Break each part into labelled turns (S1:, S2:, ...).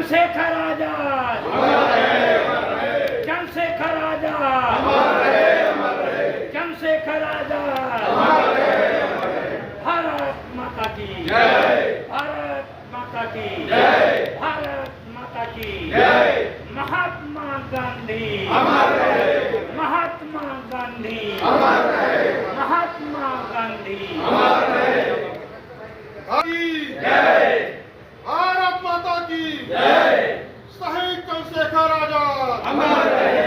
S1: चंद्रशेखर आजाद, चंद्रशेखर आजाद, चंद्रशेखर आजाद। भारत माता की जय, भारत माता की जय, भारत माता की जय। महात्मा गांधी अमर रहे, महात्मा गांधी अमर रहे, महात्मा गांधी अमर रहे। जय,
S2: भारत माता की
S1: जय,
S2: शहीद चंद्रशेखर आजाद
S1: अमर रहे,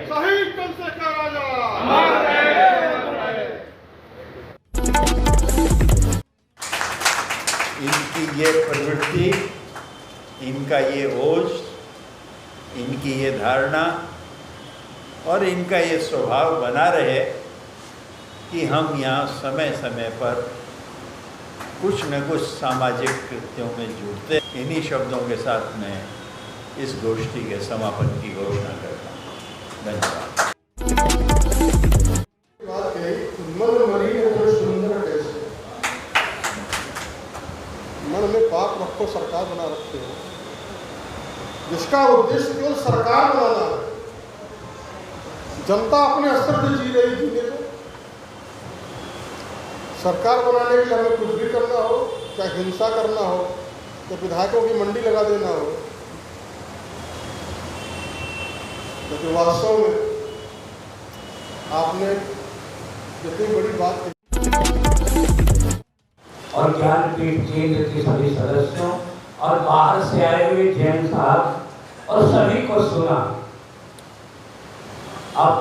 S2: शहीद चंद्रशेखर आजाद
S1: अमर रहे।
S3: इनकी ये प्रवृत्ति, इनका ये ओज, इनकी ये धारणा और इनका ये स्वभाव बना रहे कि हम यहाँ समय समय पर कुछ न कुछ सामाजिक कृत्यों में जुड़ते। इन्हीं शब्दों के साथ मैं इस गोष्ठी के समापन की घोषणा करता हूँ। धन्यवाद।
S2: मन मरी है तो सुंदर कैसे, मन में पाप रखो सरकार बना रखते हो, जिसका उद्देश्य केवल सरकार बनाना है। जनता अपने स्तर से जी रही, जीने दो। सरकार बनाने के लिए हमें कुछ भी करना हो, चाहे हिंसा करना हो, चाहे विधायकों की मंडी लगा देना हो, लेकिन वास्तव में आपने जितनी बड़ी बात की।
S4: और ज्ञानपीठ केंद्र के सभी सदस्यों और बाहर से आए हुए जैन साहब और सभी को सुना। अब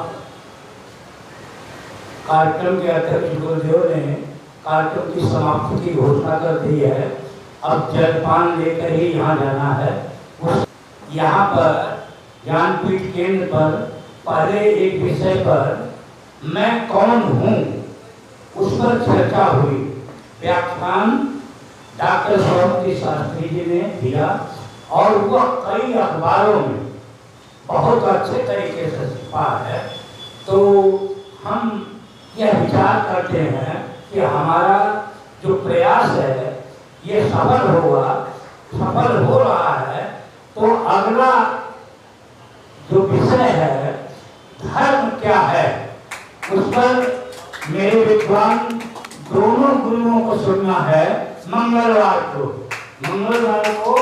S4: कार्यक्रम के अध्यक्ष गुरुदेव ने कार्यक्रम की समाप्ति की घोषणा कर दी है। अब जलपान लेकर ही यहाँ जाना है। यहाँ पर ज्ञानपीठ केंद्र पर पहले एक विषय पर मैं कौन हूँ उस पर चर्चा हुई। व्याख्यान डॉक्टर सौरभ शास्त्री जी ने दिया और वह कई अखबारों में बहुत अच्छे तरीके से छपा है। तो हम यह विचार करते हैं कि हमारा जो प्रयास है ये सफल होगा, सफल हो रहा है। तो अगला जो विषय है धर्म क्या है, उस पर मेरे विद्वान दोनों गुरुओं को सुनना है। मंगलवार को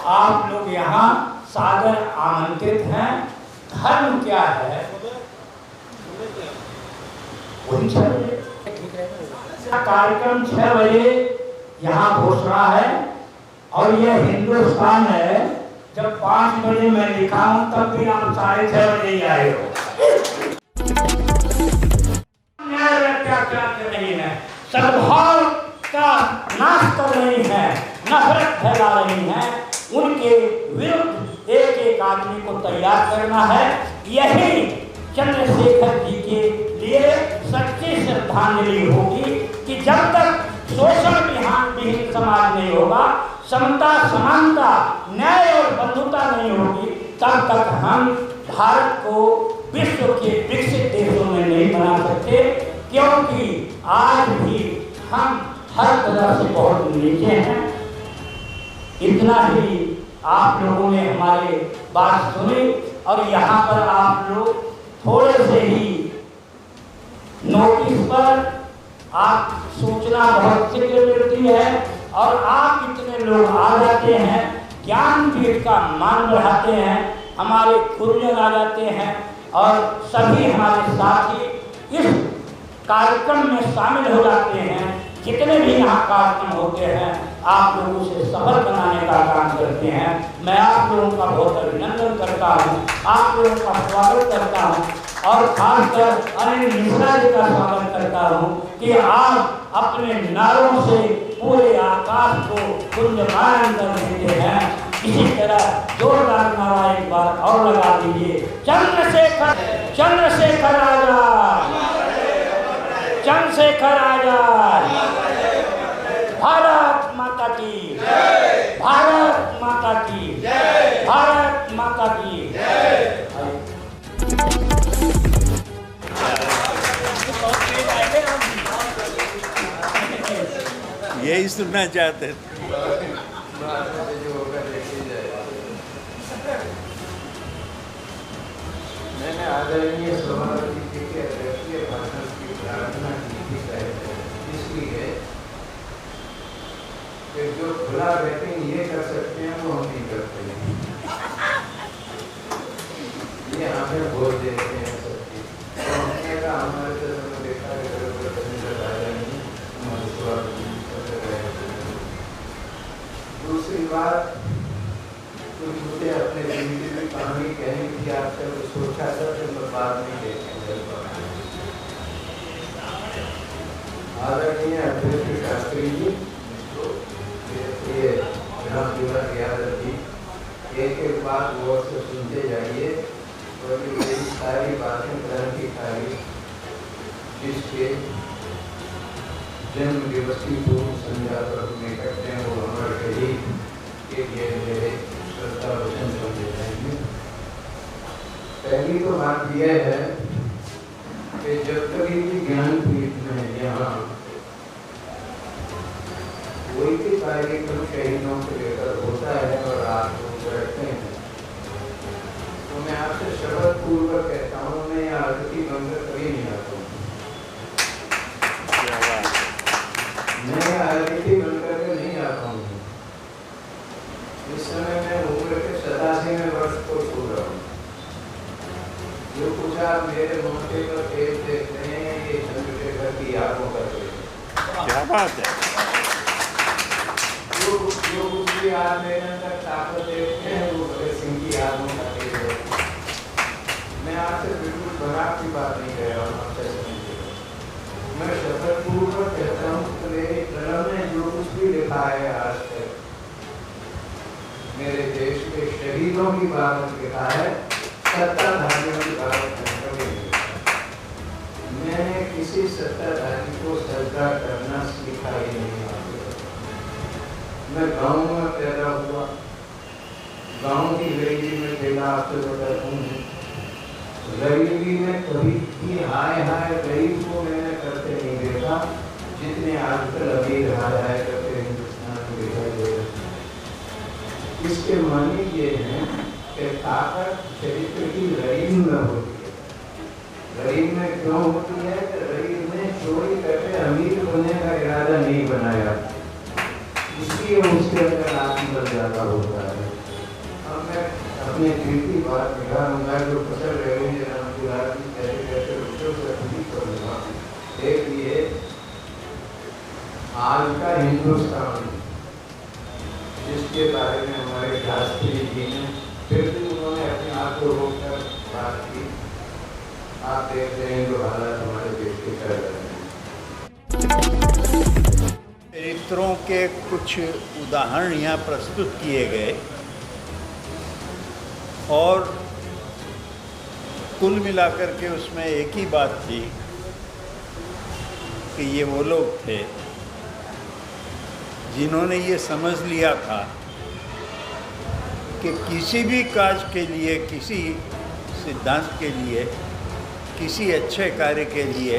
S4: आप लोग यहाँ सादर आमंत्रित हैं। धर्म क्या है वही 6 बजे कार्यक्रम 6 बजे यहाँ घोषणा है। और यह हिंदुस्तान है। जब 5 बजे मैं लिखा हूँ तब भी आप 6:30 बजे ही आए हो। क्या नहीं है, सद्भाव का नाश कर रही है, नफरत फैला रही है, उनके विरुद्ध एक एक आदमी को तैयार करना है। यही चंद्रशेखर जी के लिए सच्ची श्रद्धांजलि होगी कि जब तक शोषण विहीन समाज नहीं होगा, समता, समानता, न्याय और बंधुता नहीं होगी, तब तक हम भारत को विश्व के विकसित देशों में नहीं बना सकते। क्योंकि आज भी हम हर तरह से बहुत नीचे हैं। इतना ही आप लोगों ने हमारी बात सुनी और यहाँ पर आप लोग थोड़े से ही नोटिस पर आप सूचना बहुत शीघ्र मिलती है और आप इतने लोग आ जाते हैं, ज्ञानपीठ का मान बढ़ाते हैं, हमारे गुरुजन आ जाते हैं और सभी हमारे साथी इस कार्यक्रम में शामिल हो जाते हैं। जितने भी यहाँ कार्यक्रम होते हैं आप लोगों से सफल बनाने का काम करते हैं। मैं आप लोगों का बहुत अभिनंदन करता हूँ, आप लोगों का स्वागत करता हूँ और खासकर अनिल मिश्रा जी का स्वागत करता हूँ कि आप अपने नारों से पूरे आकाश को गुंजमान कर देते हैं। इसी तरह जोरदार नारा एक बार और लगा दीजिए। चंद्रशेखर, चंद्रशेखर आजाद, चंद्रशेखर आजाद। भारत माता की जय, भारत माता की जय, भारत माता की जय।
S3: यही सुनना चाहते थे।
S5: मैंने आदरणीय सभापति जी के अध्यक्षीय भाषण की प्रार्थना की थी, इसलिए कि जो खुला बैटिंग ये कर सकते हैं वो हम नहीं करते हैं, ये हमें बोल देते हैं सबकी। तो हमने कहा हमारे तरफ में देखा दूसरी बात, कुछ मुझे अपने जिंदगी की कहानी कहने की आपसे सोचा था, तो मैं बाद में देखेंगे। आदरणीय अध्यक्ष शास्त्री जी, ये विधानसभा याद रखी, एक एक बात गौर से सुनते जाइए, और मेरी सारी बातें ग्रहण की खाई जिसके जन्म दिवस की पूर्व संध्या पर अपने करते हैं, वो हमारे शहीद के लिए मेरे श्रद्धा वचन समझे जाएंगे। पहली तो बात यह है कि जब तक इनकी ज्ञानपीठ में यहाँ कोई भी कार्यक्रम शहीदों को लेकर होता है और आप लोग बैठते हैं, तो मैं आपसे शपथ पूर्वक कहता हूँ, मैं यहाँ आरती बनकर कभी नहीं आता हूँ। मैं आरती बनकर के नहीं आता हूँ। इस समय मैं उम्र के 87वें वर्ष को छू रहा हूँ। जो कुछ आप मेरे मौके पर टेप देखते हैं, ये चंद्रशेखर की यादों का
S3: क्या बात है।
S5: जो कुछ भी आप मेरे अंदर ताकत देखते हैं, वो भगत सिंह की यादों का टेप है। मैं आपसे बिल्कुल बराबर की बात नहीं कह रहा हूँ, आपसे समझिए। मैं शपथ पूर्वक कहता हूँ कि मेरी कलम ने जो कुछ भी लिखा है आज तक मेरे देश के शहीदों की बात लिखा है, सत्ताधारियों की बात कभी नहीं लिखा। मैंने किसी सत्ताधारी को श्रद्धा करना सीखा ही नहीं। मैं गांव में पैदा हुआ, गांव की गरीबी में खेला, आपसे बताता हूँ। गरीबी में कभी भी हाय हाय गरीब को मैंने करते नहीं देखा, जितने आजकल अमीर हाय हाय करते हिंदुस्तान में दिखाई दे रहे। इसके माने ये हैं कि ताकत चरित्र की गरीब में होती है। गरीब में क्यों होती है? कि गरीब ने चोरी करके अमीर होने का इरादा नहीं बनाया, इसलिए उसके अंदर आत्मबल ज्यादा होता है। अब मैं अपने दिल की बात निकालूंगा, जो फसल रहे कैसे कैसे रुपये से ठीक करूँगा। देखिए, आज का हिंदुस्तान जिसके बारे में हमारे शास्त्री जी ने फिर भी उन्होंने अपने आप को रोककर बात की, आप देख रहे हैं जो हालात हमारे देश के चल रहे हैं।
S3: चरित्रों के कुछ उदाहरण यहाँ प्रस्तुत किए गए और कुल मिलाकर के उसमें एक ही बात थी कि ये वो लोग थे जिन्होंने ये समझ लिया था कि किसी भी काज के लिए, किसी सिद्धांत के लिए, किसी अच्छे कार्य के लिए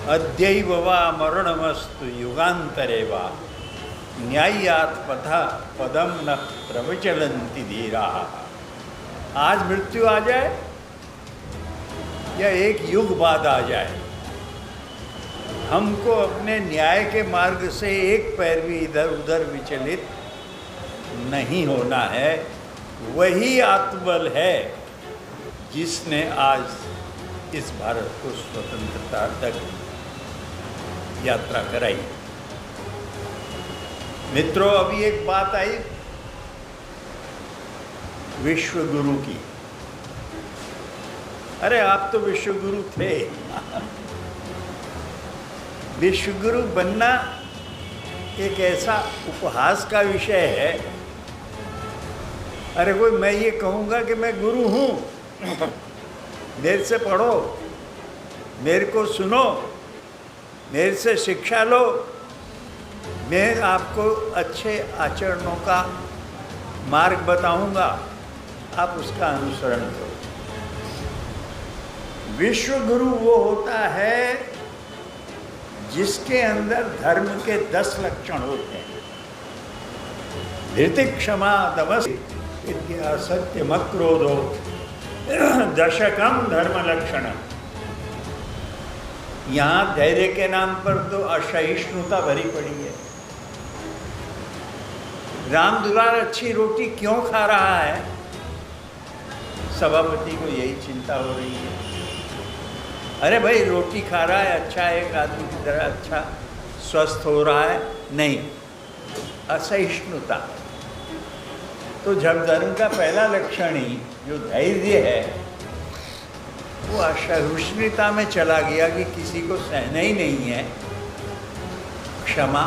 S3: अद्यैव वा मरणमस्तु युगांतरे वा न्याय्यात् पथा पदम न प्रविचलन्ति धीराः। आज मृत्यु आ जाए या एक युग बाद आ जाए, हमको अपने न्याय के मार्ग से एक पैर भी इधर उधर विचलित नहीं होना है। वही आत्मबल है जिसने आज इस भारत को स्वतंत्रता तक यात्रा कराई। मित्रों, अभी एक बात आई विश्व गुरु की। अरे आप तो विश्व गुरु थे। विश्व गुरु बनना एक ऐसा उपहास का विषय है। अरे कोई मैं ये कहूँगा कि मैं गुरु हूँ, मेरे से पढ़ो, मेरे को सुनो, मेरे से शिक्षा लो, मैं आपको अच्छे आचरणों का मार्ग बताऊंगा, आप उसका अनुसरण करो। विश्व गुरु वो होता है जिसके अंदर धर्म के 10 लक्षण होते हैं। धृति, क्षमा, तपस्या, विद्या, सत्यम, क्रोधो, दशकम धर्म लक्षण। यहाँ धैर्य के नाम पर तो असहिष्णुता भरी पड़ी है। राम दुलार अच्छी रोटी क्यों खा रहा है? सभापति को यही चिंता हो रही है। अरे भाई, रोटी खा रहा है, अच्छा, एक आदमी की तरह अच्छा स्वस्थ हो रहा है? नहीं, असहिष्णुता। तो जब धर्म का पहला लक्षण ही जो धैर्य है वो असहिष्णुता में चला गया कि किसी को सहना ही नहीं है। क्षमा,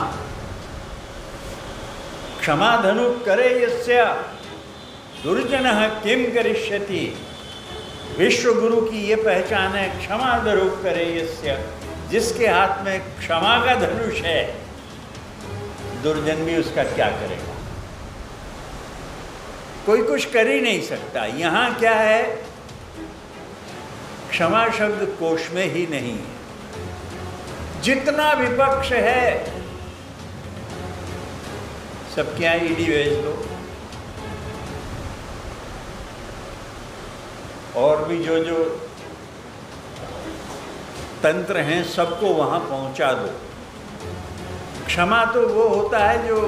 S3: क्षमा धनु करे यस्य दुर्जनः किम करिष्यति। विश्व गुरु की ये पहचान है, क्षमा धनु करे यस्य, जिसके हाथ में क्षमा का धनुष है, दुर्जन भी उसका क्या करेगा? कोई कुछ कर ही नहीं सकता। यहाँ क्या है? क्षमा शब्द कोश में ही नहीं है। जितना विपक्ष है सबके यहाँ ईडी भेज दो, और भी जो जो तंत्र हैं सबको वहाँ पहुँचा दो। क्षमा तो वो होता है जो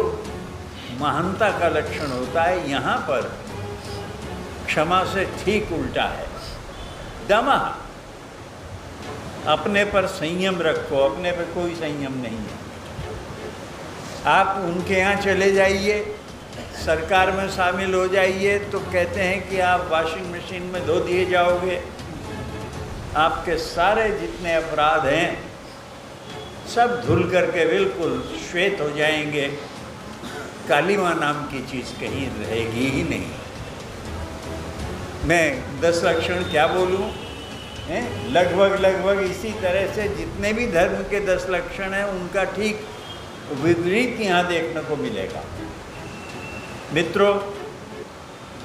S3: महानता का लक्षण होता है। यहाँ पर क्षमा से ठीक उल्टा है। दमः, अपने पर संयम रखो। अपने पर कोई संयम नहीं है। आप उनके यहाँ चले जाइए, सरकार में शामिल हो जाइए, तो कहते हैं कि आप वॉशिंग मशीन में धो दिए जाओगे। आपके सारे जितने अपराध हैं सब धुल करके बिल्कुल श्वेत हो जाएंगे। कालीमा नाम की चीज़ कहीं रहेगी ही नहीं। मैं 10 लक्षण क्या बोलूं? लगभग इसी तरह से जितने भी धर्म के 10 लक्षण हैं उनका ठीक विपरीत यहाँ देखने को मिलेगा। मित्रों,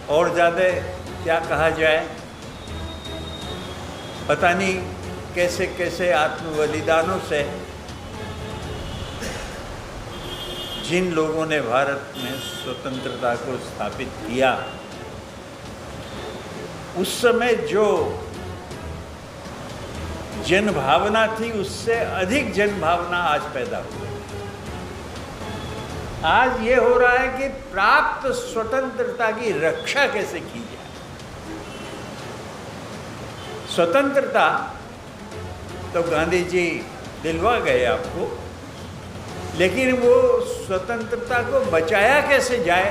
S3: और ज़्यादा क्या कहा जाए, पता नहीं कैसे कैसे आत्म बलिदानों से जिन लोगों ने भारत में स्वतंत्रता को स्थापित किया, उस समय जो जन भावना थी उससे अधिक जन भावना आज पैदा हुई। आज ये हो रहा है कि प्राप्त स्वतंत्रता की रक्षा कैसे की जाए। स्वतंत्रता तो गांधी जी दिलवा गए आपको, लेकिन वो स्वतंत्रता को बचाया कैसे जाए?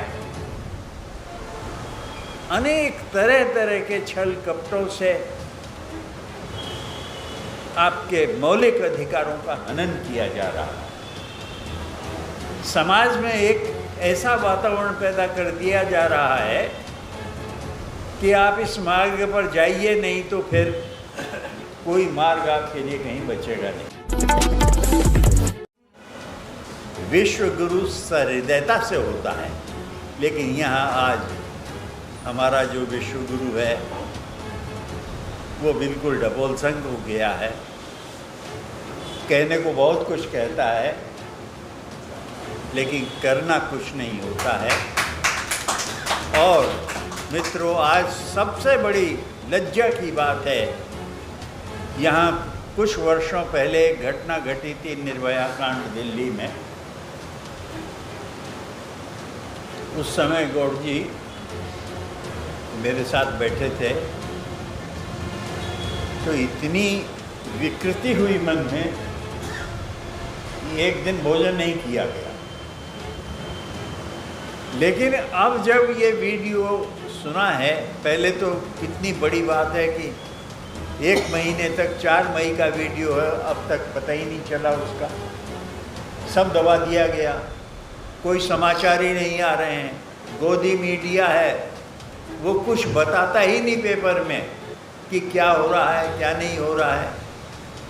S3: अनेक तरह तरह के छल कपटों से आपके मौलिक अधिकारों का हनन किया जा रहा है। समाज में एक ऐसा वातावरण पैदा कर दिया जा रहा है कि आप इस मार्ग पर जाइए, नहीं तो फिर कोई मार्ग आपके लिए कहीं बचेगा नहीं। विश्व गुरु सहृदयता से होता है, लेकिन यहाँ आज हमारा जो विश्व गुरु है वो बिल्कुल डबोलसंग हो गया है। कहने को बहुत कुछ कहता है, लेकिन करना कुछ नहीं होता है। और मित्रों, आज सबसे बड़ी लज्जा की बात है, यहाँ कुछ वर्षों पहले एक घटना घटी थी, निर्भया कांड दिल्ली में। उस समय गौड़ जी मेरे साथ बैठे थे, तो इतनी विकृति हुई मन में कि एक दिन भोजन नहीं किया गया। लेकिन अब जब ये वीडियो सुना है, पहले तो कितनी बड़ी बात है कि 1 महीने तक 4 मई का वीडियो है, अब तक पता ही नहीं चला उसका, सब दबा दिया गया, कोई समाचार ही नहीं आ रहे हैं। गोदी मीडिया है, वो कुछ बताता ही नहीं पेपर में कि क्या हो रहा है क्या नहीं हो रहा है।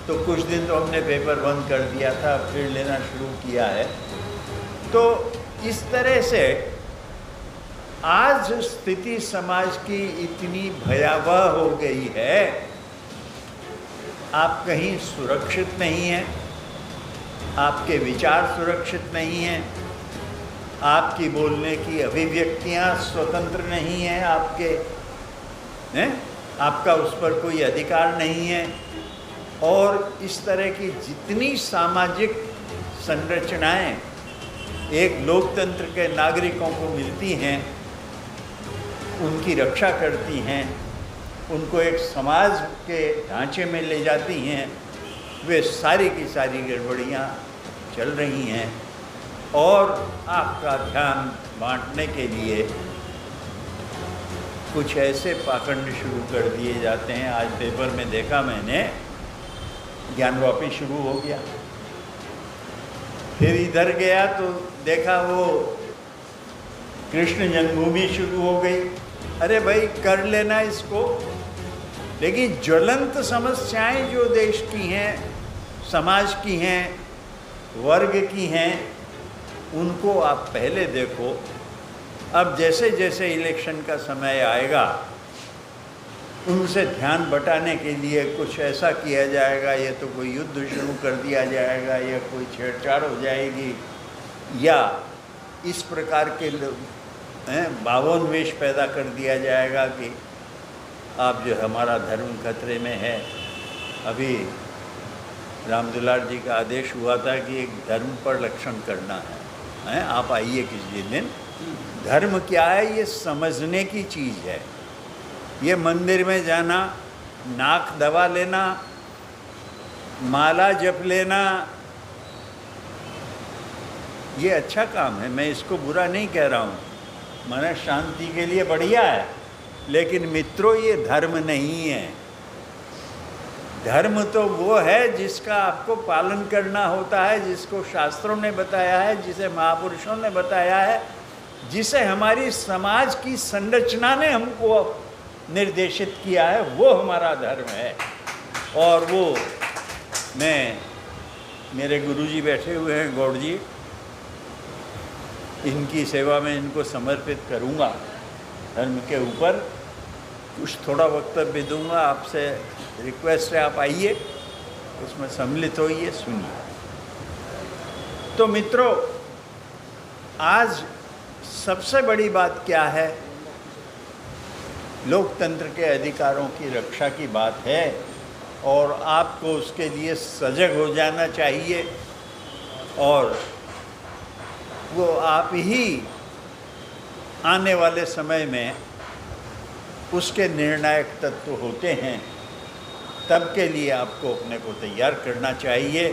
S3: तो कुछ दिन तो हमने पेपर बंद कर दिया था, फिर लेना शुरू किया है। तो इस तरह से आज स्थिति समाज की इतनी भयावह हो गई है, आप कहीं सुरक्षित नहीं हैं, आपके विचार सुरक्षित नहीं हैं, आपकी बोलने की अभिव्यक्तियां स्वतंत्र नहीं हैं, आपके हैं आपका उस पर कोई अधिकार नहीं है। और इस तरह की जितनी सामाजिक संरचनाएं एक लोकतंत्र के नागरिकों को मिलती हैं, उनकी रक्षा करती हैं, उनको एक समाज के ढांचे में ले जाती हैं, वे सारी की सारी गड़बड़ियाँ चल रही हैं। और आपका ध्यान बांटने के लिए कुछ ऐसे पाखंड शुरू कर दिए जाते हैं। आज पेपर में देखा मैंने, ज्ञानवापी शुरू हो गया। फिर इधर गया तो देखा वो कृष्ण जन्मभूमि शुरू हो गई। अरे भाई कर लेना इसको, लेकिन ज्वलंत समस्याएं जो देश की हैं, समाज की हैं, वर्ग की हैं, उनको आप पहले देखो। अब जैसे जैसे इलेक्शन का समय आएगा, उनसे ध्यान बटाने के लिए कुछ ऐसा किया जाएगा, या तो कोई युद्ध शुरू कर दिया जाएगा, या कोई छेड़छाड़ हो जाएगी, या इस प्रकार के भावोन्वेष पैदा कर दिया जाएगा कि आप जो हमारा धर्म खतरे में है। अभी रामदुलार जी का आदेश हुआ था कि एक धर्म पर लक्षण करना है, आप आइए किसी दिन। धर्म क्या है, ये समझने की चीज़ है। ये मंदिर में जाना, नाक दबा लेना, माला जप लेना, ये अच्छा काम है, मैं इसको बुरा नहीं कह रहा हूँ, मन शांति के लिए बढ़िया है। लेकिन मित्रों, ये धर्म नहीं है। धर्म तो वो है जिसका आपको पालन करना होता है, जिसको शास्त्रों ने बताया है, जिसे महापुरुषों ने बताया है, जिसे हमारी समाज की संरचना ने हमको निर्देशित किया है, वो हमारा धर्म है। और वो मैं, मेरे गुरुजी बैठे हुए हैं गौड़ जी, इनकी सेवा में इनको समर्पित करूँगा। धर्म के ऊपर कुछ थोड़ा वक्तव्य दूंगा। आपसे रिक्वेस्ट है, आप आइए, उसमें सम्मिलित होइए, सुनिए। तो मित्रों, आज सबसे बड़ी बात क्या है? लोकतंत्र के अधिकारों की रक्षा की बात है, और आपको उसके लिए सजग हो जाना चाहिए। और वो आप ही आने वाले समय में उसके निर्णायक तत्व होते हैं। तब के लिए आपको अपने को तैयार करना चाहिए।